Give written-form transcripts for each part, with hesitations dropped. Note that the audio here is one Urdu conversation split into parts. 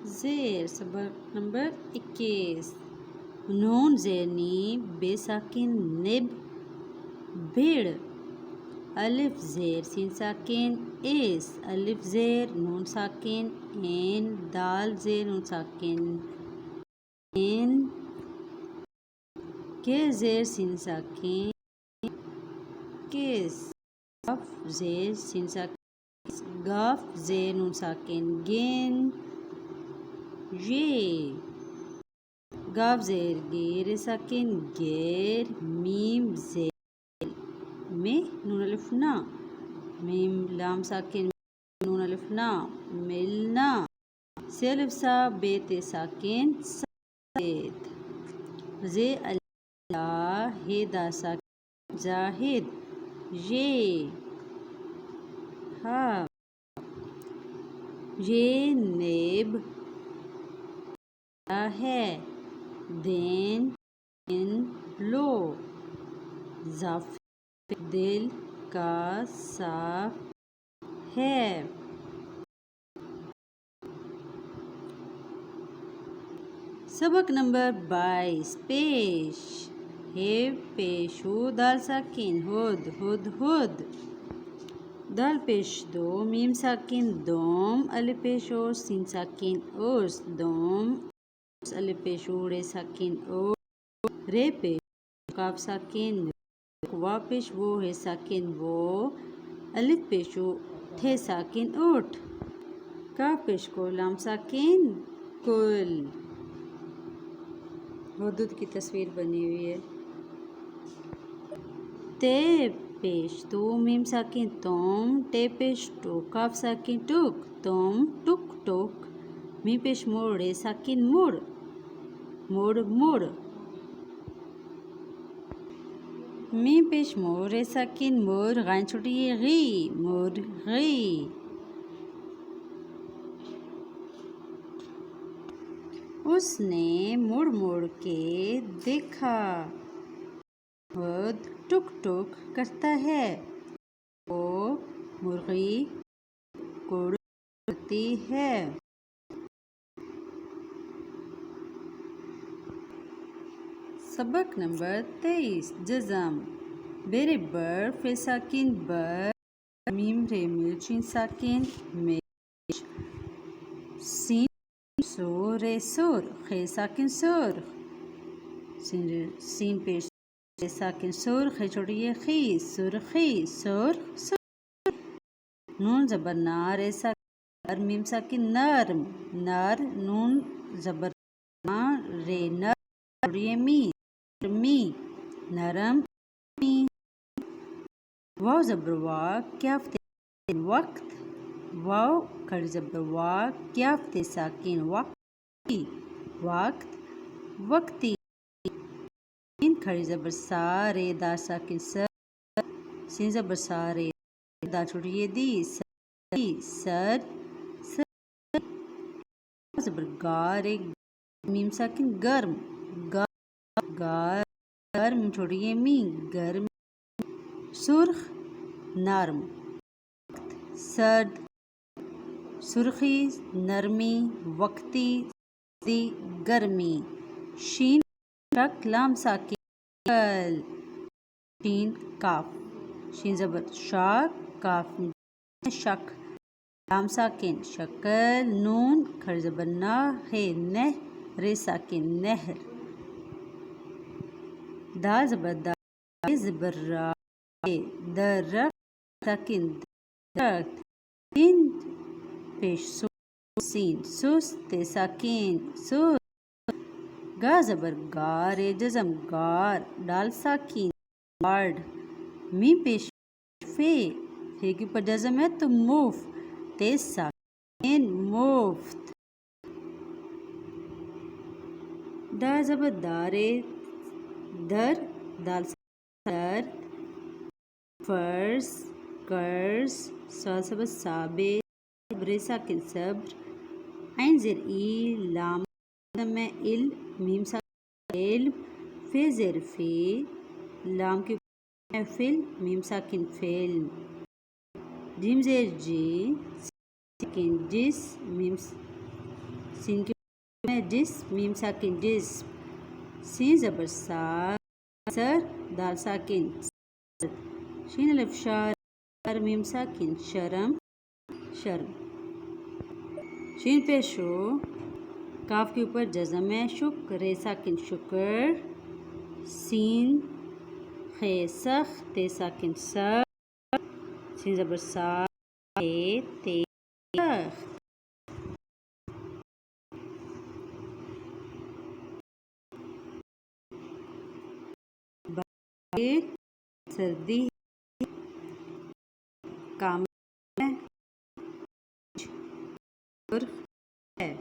زیر سبق نمبر 21 نون زیر نی بے ساکن نب بھیڑ الف زیر سین ساکن ایس الف زیر نون ساکن این دال زیر نون ساکن این کے زیر سین ساکن کیس گاف زیر سین ساکن گاف زیر نون ساکن گین یہ گاف زیر گیر ساکن گیر میم زیر میں نون الف نا میم لام ساکن نون الف نا ملنا سے الف سا بیت ساکن سید زے اللہ ہدا ساکن زاہد یہ ہا یہ نیب ہے دین ان لو ظف دل کا صاف ہے سبق نمبر 22 پیش ہے پیشو دال ساکن ہد ہد ہد دال پیش دو میم ساکن دوم الف پیش اور سین ساکن اوس دوم الف پیش رے ساکن او رے پیش کاف ساکن وا پیش وہ ہے ساکن وہ الف پیش تھے ساکن اوٹ کاف پیش کو لام ساکن کل حدود کی تصویر بنی ہوئی ہے تے پیش تو میم ساکن توم ٹے پیش ٹو کاف ساکن ٹک توم ٹک ٹک می پیش موڑ رے ساکن مڑ مڑ مڑ می پیش موڑ رے ساکن مور غین چھوٹی غی مور غی اس نے مڑ مڑ کے دیکھا خود ٹک ٹک کرتا ہے وہ مرغی اڑتی ہے سبق نمبر 23 جزم بیر بر فے ساکن بر میم رے مرچین ساکن میش سین سو رے سور خے ساکن سور سین پیش رے ساکن سور خے چھوٹی خی سرخی سر سر نون زبر نا رے ساکن میم ساکن نرم نر نون زبر نا رے نر چھوٹی می می نرم می واو زبر وا کیاف تے وقت واو کھڑی زبر وا کیاف تے ساکن وقتی وقت وقتی سین کھڑی زبر سا رے دا ساکن سر سین زبر سا رے دا چھوٹی دی سر سر زبر گا رے میم ساکن گرم گا گرم چھوٹی می گرم سرخ نرم سرد سرخی نرمی وقتی دی گرمی شین شک لام ساکن شین کاف شین زبر شاک کاف شک لام ساکن شکل نون کھڑی زبر نا ہے نہ رے ساکن نہر دا زبر دا زبر را درخت ساکن درخت سین پیش سو سین سست ساکن سست گا زبر گار جزم گار ڈال ساکن گارڈ می پیش فے فے کے اوپر جزم ہے تو موف تے ساکن مفت دا زبر دارے در دال سر فرض قرض سا زبر ثابت رے ساکن صبر عین زیر ای لام میں ال میم ساکن علم فے زیر فے لام کے فل میم ساکن فلم جیم زیر جی ساکن جس میم سین کی میں جسم میم ساکن جسم سین زبر سا سر دال ساکن شین الف شار میم ساکن شرم شرم شین پیشو کاف کے اوپر جزم ہے شک رے ساکن شکر سین خے سخ تے ساکن سخ سین زبر سا تے سخ سردی کام ہے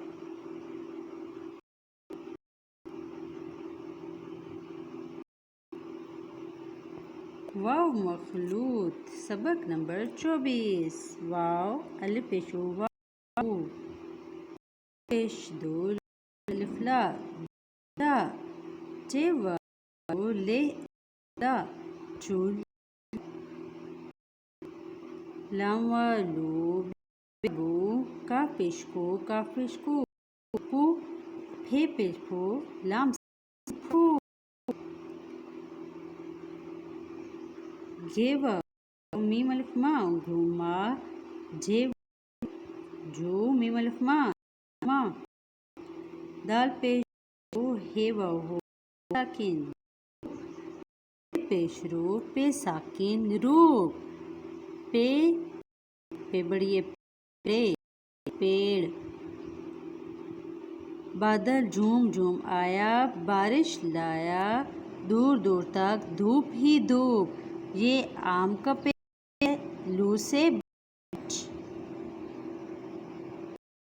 واو مخلوط سبق نمبر 24 واو الف پیشو واو پیش دو الف لا دا چے واو لے دا چول لام والو بو کا پیش کو کو پھے پیش کو لام پھو گھے واو میم الف ما گھوما جے جو میم الف ما دال پیش رو ہے واو ہو ساکن پیش رو پے ساکن روپ پے بڑی پیڑ بادل جھوم جھوم آیا بارش لایا دور دور تک دھوپ ہی دھوپ یہ آم کا پیڑ لو سے